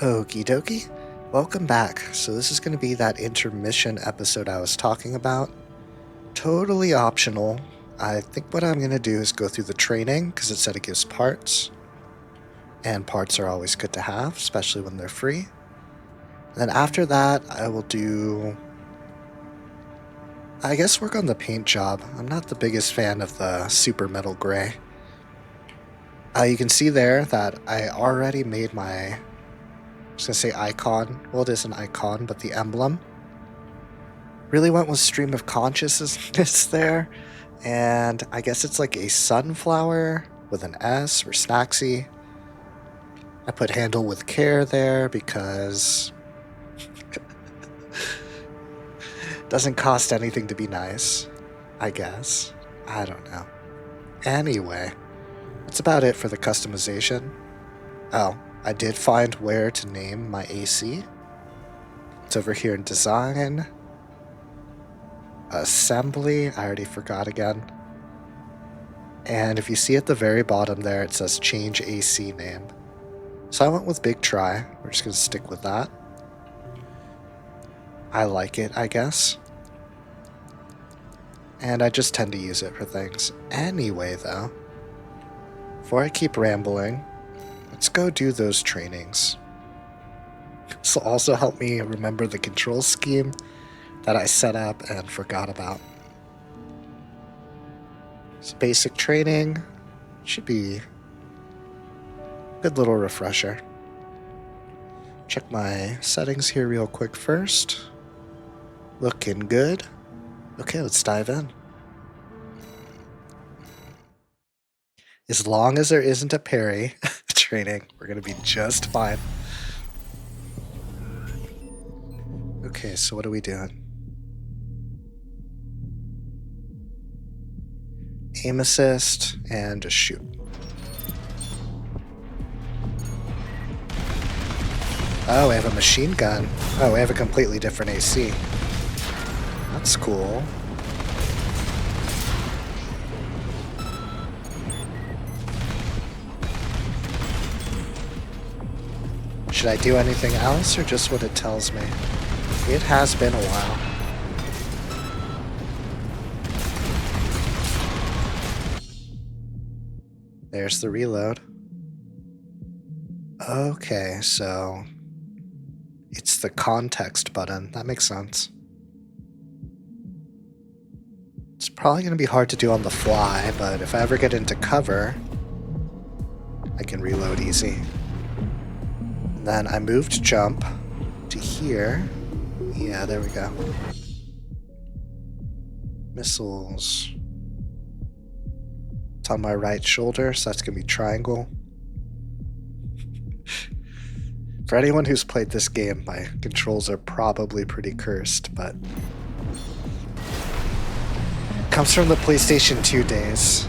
Okie dokie. Welcome back. So this is going to be that intermission episode I was talking about. Totally optional. I think what I'm going to do is go through the training because it said it gives parts. And parts are always good to have, especially when they're free. And then after that, I will do, I guess, work on the paint job. I'm not the biggest fan of the super metal gray. You can see there that I already made my, I was going to say icon. Well, it is an icon, but the emblem. Really went with stream of consciousness there. And I guess it's like a sunflower with an S or Snacksy. I put handle with care there because it doesn't cost anything to be nice, I guess. I don't know. Anyway, that's about it for the customization. Oh, I did find where to name my AC. It's over here in design. Assembly, I already forgot again. And if you see at the very bottom there, it says change AC name. So I went with Big Try. We're just going to stick with that. I like it, I guess. And I just tend to use it for things. Anyway, though, before I keep rambling, let's go do those trainings. This will also help me remember the control scheme that I set up and forgot about. So basic training should be a good little refresher. Check my settings here real quick first. Looking good. Okay, let's dive in. As long as there isn't a parry training, we're gonna be just fine. Okay, so what are we doing? Aim assist and just shoot. Oh, we have a machine gun. Oh, we have a completely different AC. That's cool. Should I do anything else or just what it tells me? It has been a while. There's the reload. Okay, so it's the context button. That makes sense. It's probably going to be hard to do on the fly, but if I ever get into cover, I can reload easy. And then I moved jump to here. Yeah, there we go. Missiles. It's on my right shoulder, so that's going to be triangle. For anyone who's played this game, my controls are probably pretty cursed, but it comes from the PlayStation 2 days,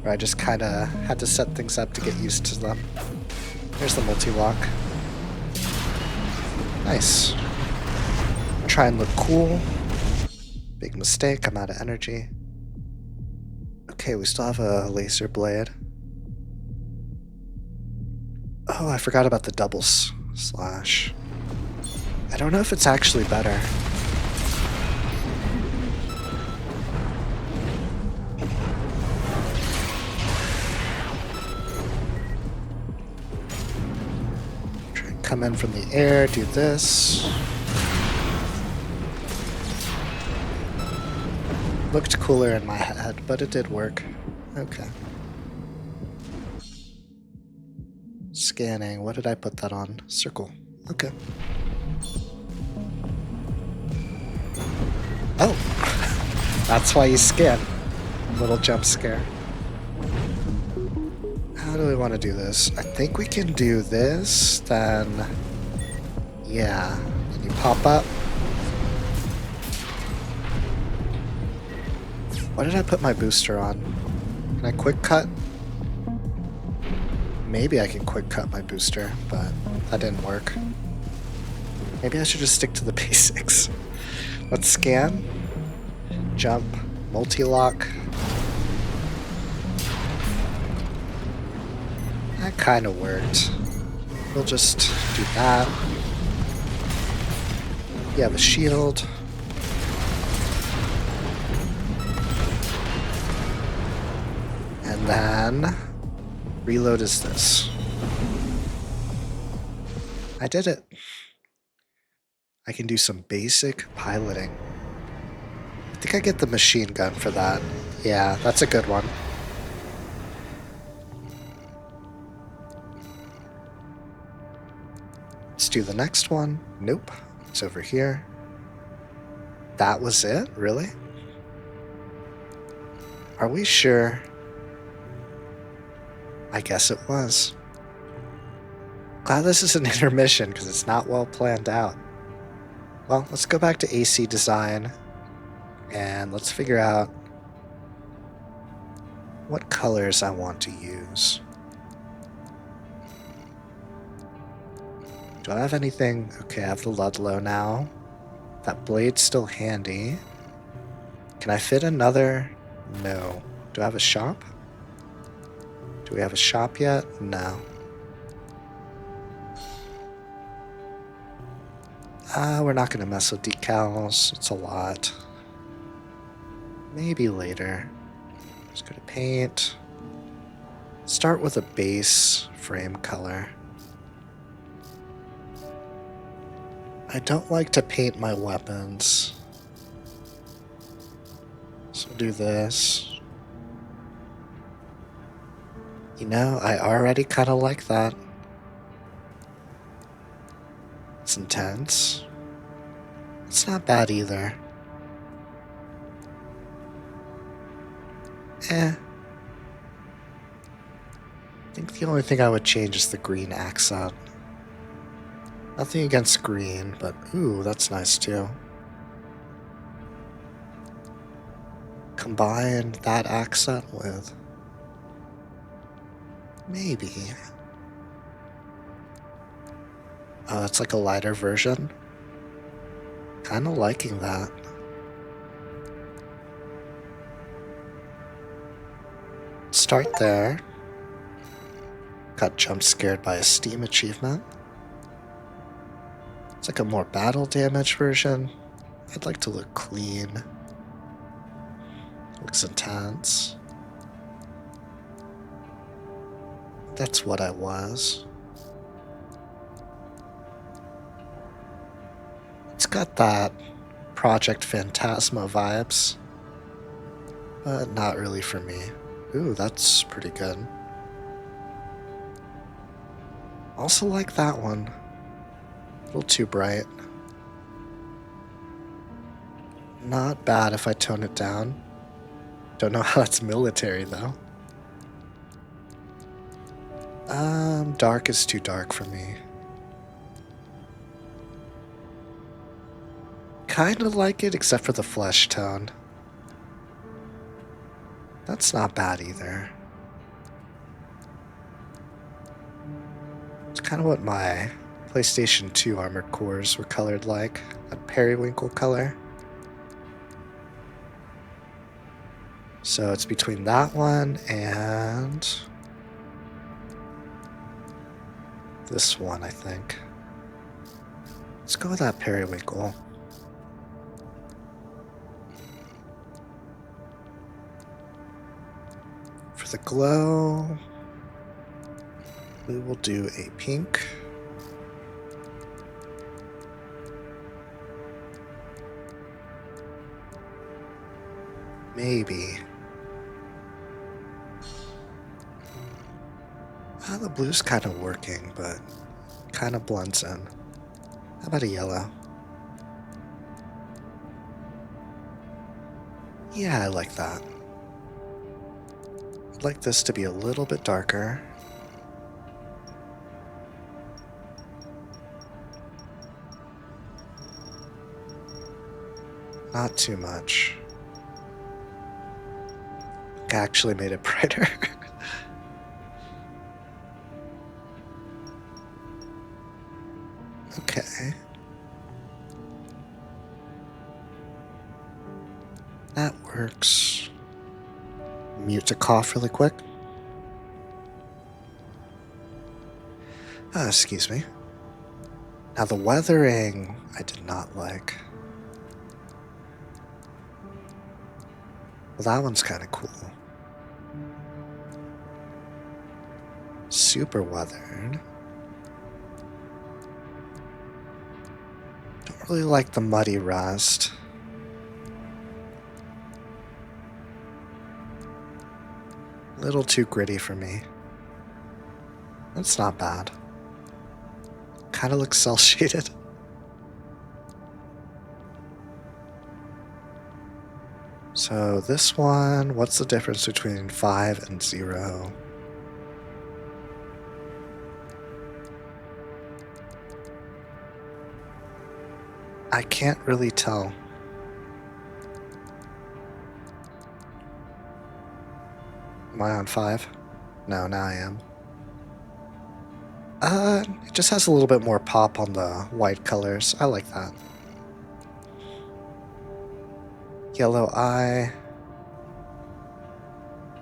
where I just kind of had to set things up to get used to them. There's the multi-lock. Nice. Try and look cool. Big mistake, I'm out of energy. Okay, we still have a laser blade. Oh, I forgot about the double slash. I don't know if it's actually better. Try and come in from the air, do this. Looked cooler in my head, but it did work. Okay. Scanning. What did I put that on? Circle. Okay. Oh! That's why you scan. Little jump scare. How do we want to do this? I think we can do this, then... Yeah. And you pop up. What did I put my booster on? Can I quick cut? Maybe I can quick cut my booster, but that didn't work. Maybe I should just stick to the basics. Let's scan. Jump. Multi-lock. That kind of worked. we'll just do that. You have a shield. And then reload is this. I did it. I can do some basic piloting. I think I get the machine gun for that. Yeah, that's a good one. Let's do the next one. Nope, it's over here. That was it? Really? Are we sure? I guess it was. Glad this is an intermission because it's not well planned out. Well, let's go back to AC design and let's figure out what colors I want to use. Do I have anything? Okay, I have the Ludlow now. That blade's still handy. Can I fit another? No. Do I have a shop? Do we have a shop yet? No. We're not going to mess with decals. It's a lot. Maybe later. Let's go to paint. Start with a base frame color. I don't like to paint my weapons. So do this. You know, I already kind of like that. It's intense. It's not bad either. I think the only thing I would change is the green accent. Nothing against green, but ooh, that's nice too. Combine that accent with maybe. Oh, it's like a lighter version. Kind of liking that. Start there. Got jump scared by a Steam achievement. It's like a more battle damage version. I'd like to look clean. Looks intense. That's what I was. It's got that Project Phantasma vibes, but not really for me. Ooh, that's pretty good. Also like that one. A little too bright. Not bad if I tone it down. Don't know how it's military though. Dark is too dark for me. Kinda like it except for the flesh tone. That's not bad either. It's kind of what my PlayStation 2 Armored Cores were colored like. That periwinkle color. So it's between that one and this one, I think. Let's go with that periwinkle. For the glow, we will do a pink. Maybe. The blue's kind of working, but kind of blends in. How about a yellow? Yeah, I like that. I'd like this to be a little bit darker. Not too much. I actually made it brighter. Okay. That works. Mute to cough really quick. Excuse me. Now the weathering I did not like. Well, that one's kind of cool. Super weathered. Don't really like the muddy rust. A little too gritty for me. That's not bad. Kind of looks cel shaded. So this one, what's the difference between 5 and 0? I can't really tell. Am I on 5? No, now I am. It just has a little bit more pop on the white colors. I like that. Yellow eye.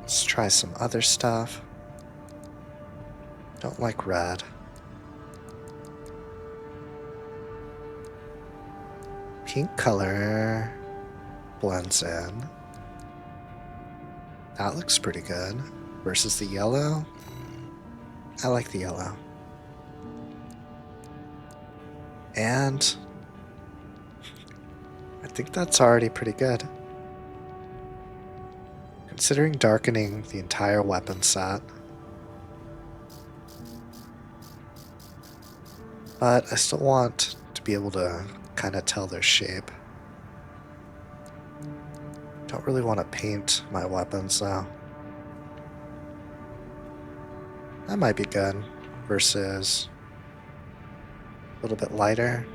Let's try some other stuff. Don't like red. Pink color blends in. That looks pretty good. Versus the yellow. I like the yellow. And I think that's already pretty good. Considering darkening the entire weapon set. But I still want to be able to kind of tell their shape. Don't really want to paint my weapons though. That might be good versus a little bit lighter.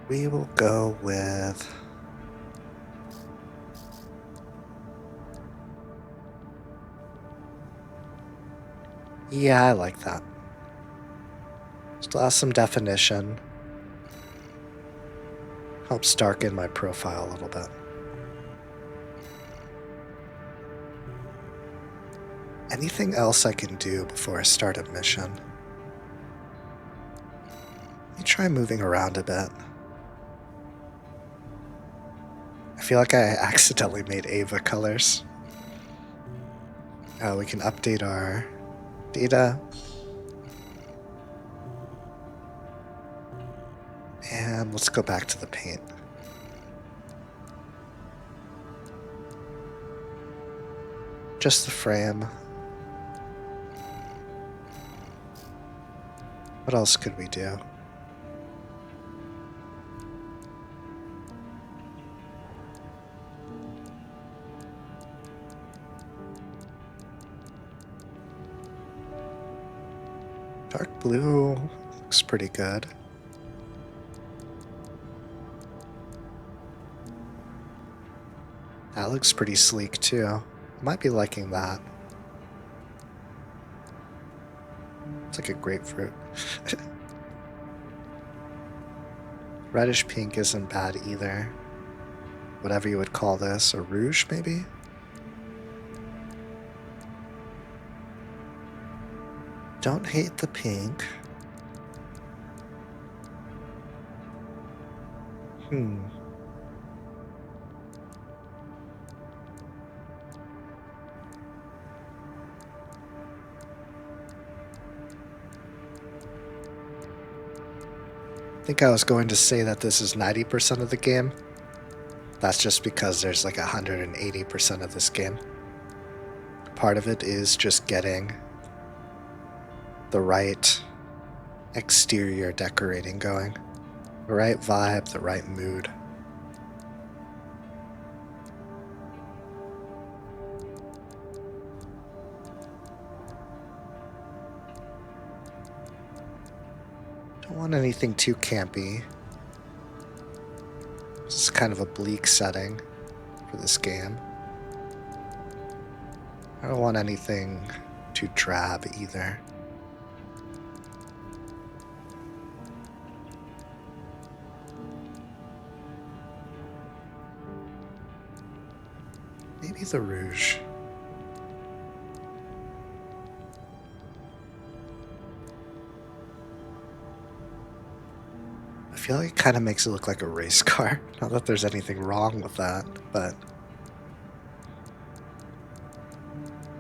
We will go with yeah, I like that. Still has some definition. Helps darken my profile a little bit. Anything else I can do before I start a mission? Let me try moving around a bit. I feel like I accidentally made Ava colors. Oh, we can update our data. And let's go back to the paint. Just the frame. What else could we do? Dark blue looks pretty good. That looks pretty sleek too. Might be liking that. It's like a grapefruit. Reddish pink isn't bad either. Whatever you would call this, a rouge maybe? Don't hate the pink. I think I was going to say that this is 90% of the game. That's just because there's like 180% of this game. Part of it is just getting the right exterior decorating going. The right vibe, the right mood. Don't want anything too campy. This is kind of a bleak setting for this game. I don't want anything too drab either. Maybe the rouge. feel like it kind of makes it look like a race car. Not that there's anything wrong with that, but...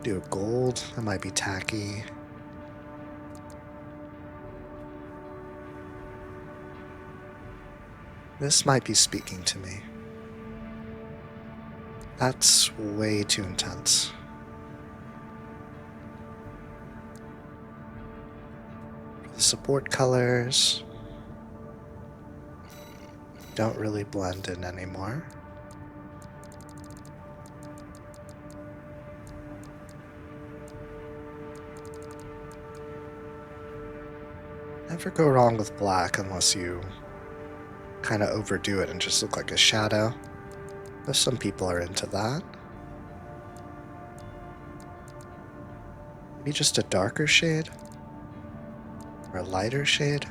Do a gold. That might be tacky. This might be speaking to me. That's way too intense. For the support colors, don't really blend in anymore. Never go wrong with black unless you kind of overdo it and just look like a shadow. Though some people are into that. Maybe just a darker shade? Or a lighter shade?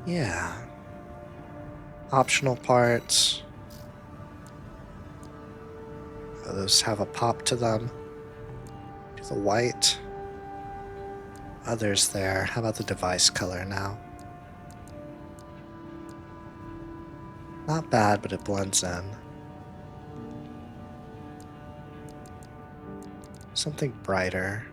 Yeah. Optional parts. Those have a pop to them. Do the white. Others there. How about the device color now? Not bad, but it blends in. Something brighter.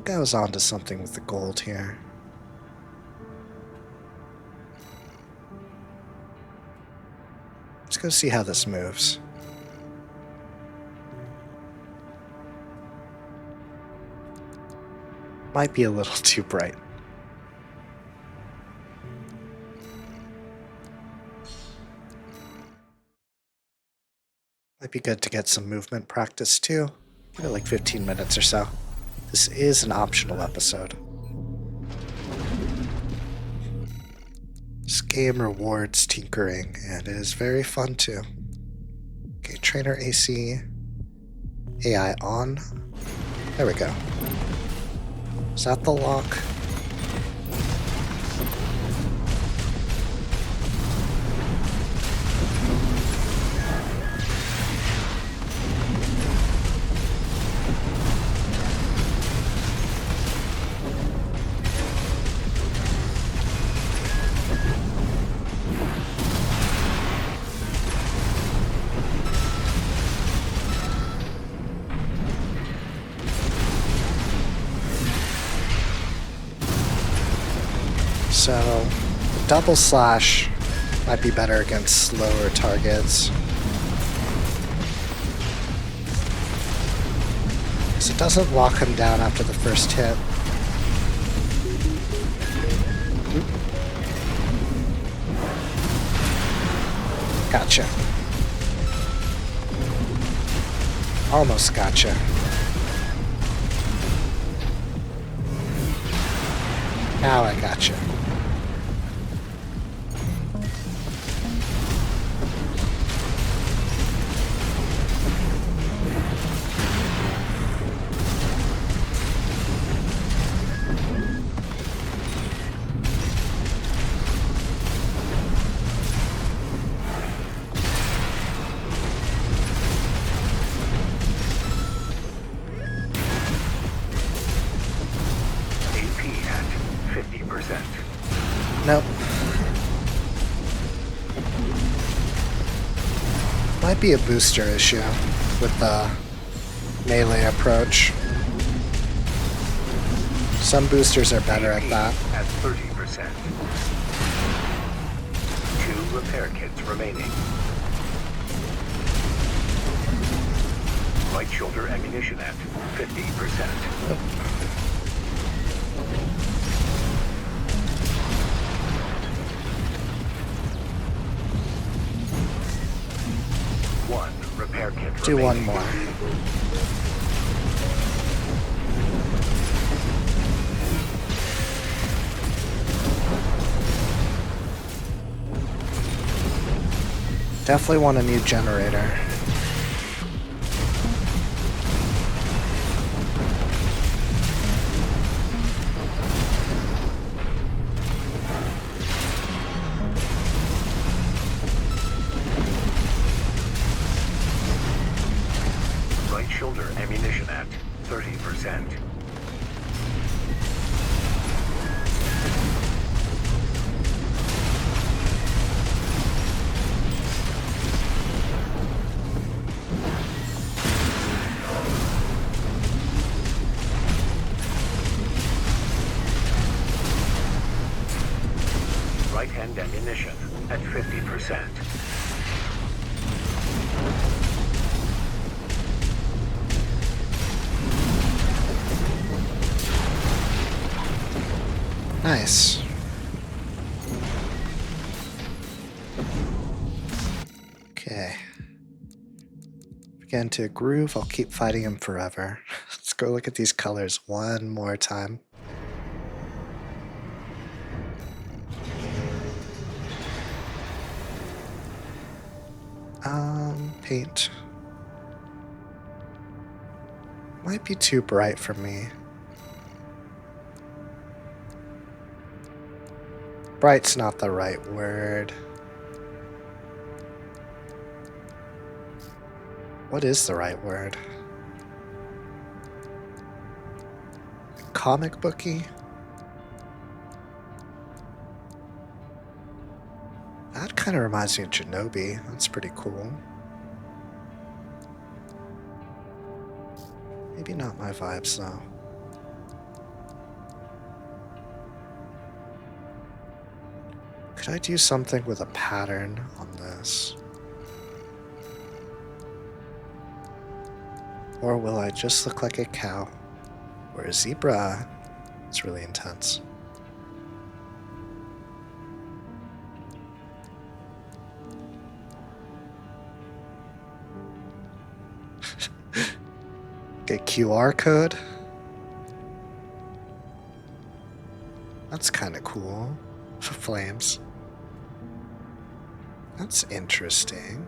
I think I was onto something with the gold here. Let's go see how this moves. Might be a little too bright. Might be good to get some movement practice too. Give it like 15 minutes or so. This is an optional episode. This game rewards tinkering, and it is very fun too. Okay, trainer AC. AI on. There we go. Is that the lock? So, the double slash might be better against slower targets. So it doesn't lock him down after the first hit. Gotcha. Almost gotcha. Now I gotcha. Nope. Might be a booster issue with the melee approach. Some boosters are better at that. At 30%. 2 repair kits remaining. Right shoulder ammunition at 50%. Nope. Repair kit Do remaining. one more. Definitely want a new generator. Shoulder ammunition at 30%. Right-hand ammunition at 50%. Nice. Okay. Begin to groove. I'll keep fighting him forever. Let's go look at these colors one more time. Paint. Might be too bright for me. Bright's not the right word. What is the right word? Comic booky? That kind of reminds me of Shinobi. That's pretty cool. Maybe not my vibes though. Could I do something with a pattern on this? Or will I just look like a cow? Or a zebra? It's really intense. Get QR code? That's kind of cool. Flames. That's interesting.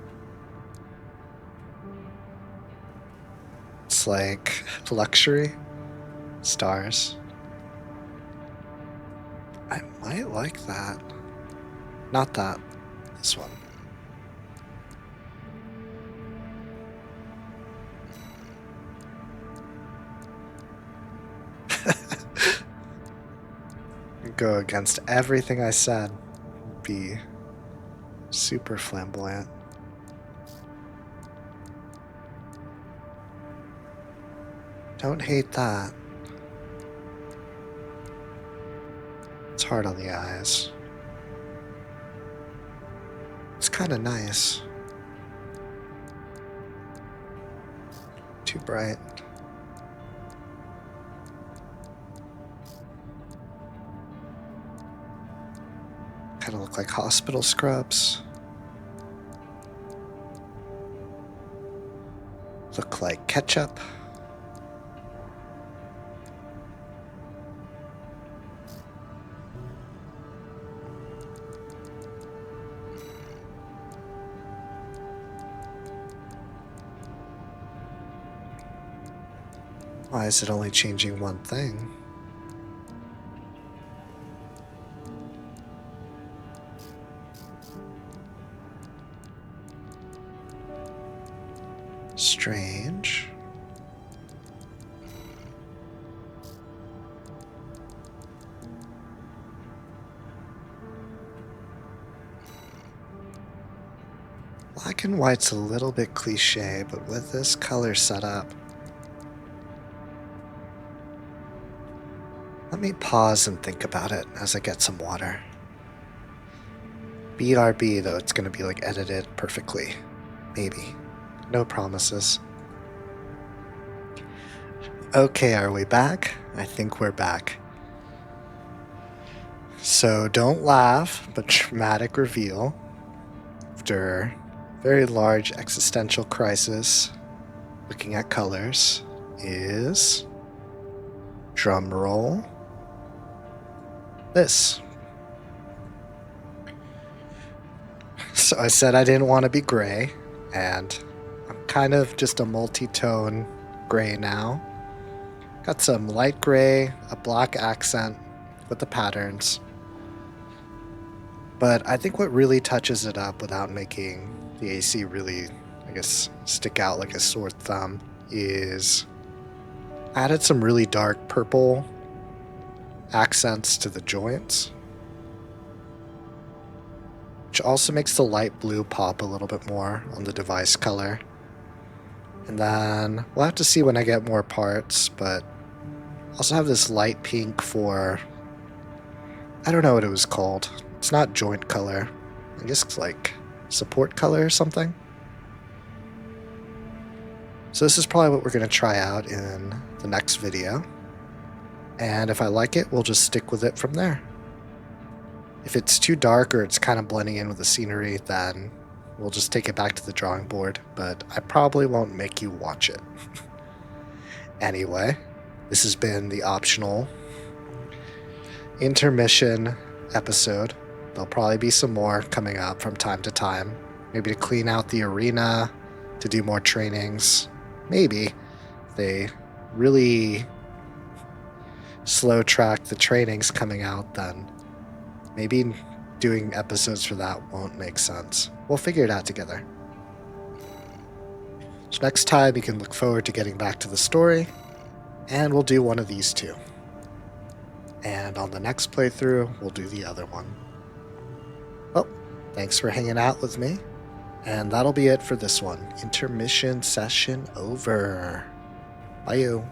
It's like luxury. Stars. I might like that. Not that. This one. Go against everything I said. Be super flamboyant. Don't hate that. It's hard on the eyes. It's kind of nice. Too bright. Kind of look like hospital scrubs. Look like ketchup. Why is it only changing one thing? Strange. Black and white's a little bit cliche, but with this color setup, let me pause and think about it as I get some water. BRB, though, it's going to be like edited perfectly. Maybe. No promises. Okay, are we back? I think we're back. So don't laugh, but dramatic reveal. After very large existential crisis, looking at colors, is, drum roll, this. So I said I didn't want to be gray, and I'm kind of just a multi-tone gray now. Got some light gray, a black accent with the patterns. But I think what really touches it up without making the AC really, I guess, stick out like a sore thumb is added some really dark purple accents to the joints, which also makes the light blue pop a little bit more on the device color. And then we'll have to see when I get more parts, but also have this light pink for, I don't know what it was called. It's not joint color. I guess it's like support color or something. So this is probably what we're going to try out in the next video. And if I like it, we'll just stick with it from there. If it's too dark or it's kind of blending in with the scenery, then we'll just take it back to the drawing board, but I probably won't make you watch it. Anyway, this has been the optional intermission episode. There'll probably be some more coming up from time to time. Maybe to clean out the arena, to do more trainings. Maybe they really slow track the trainings coming out, then maybe doing episodes for that won't make sense. We'll figure it out together. So next time you can look forward to getting back to the story, and we'll do one of these two. And on the next playthrough, we'll do the other one. Well, thanks for hanging out with me, and that'll be it for this one. Intermission session over. Bye.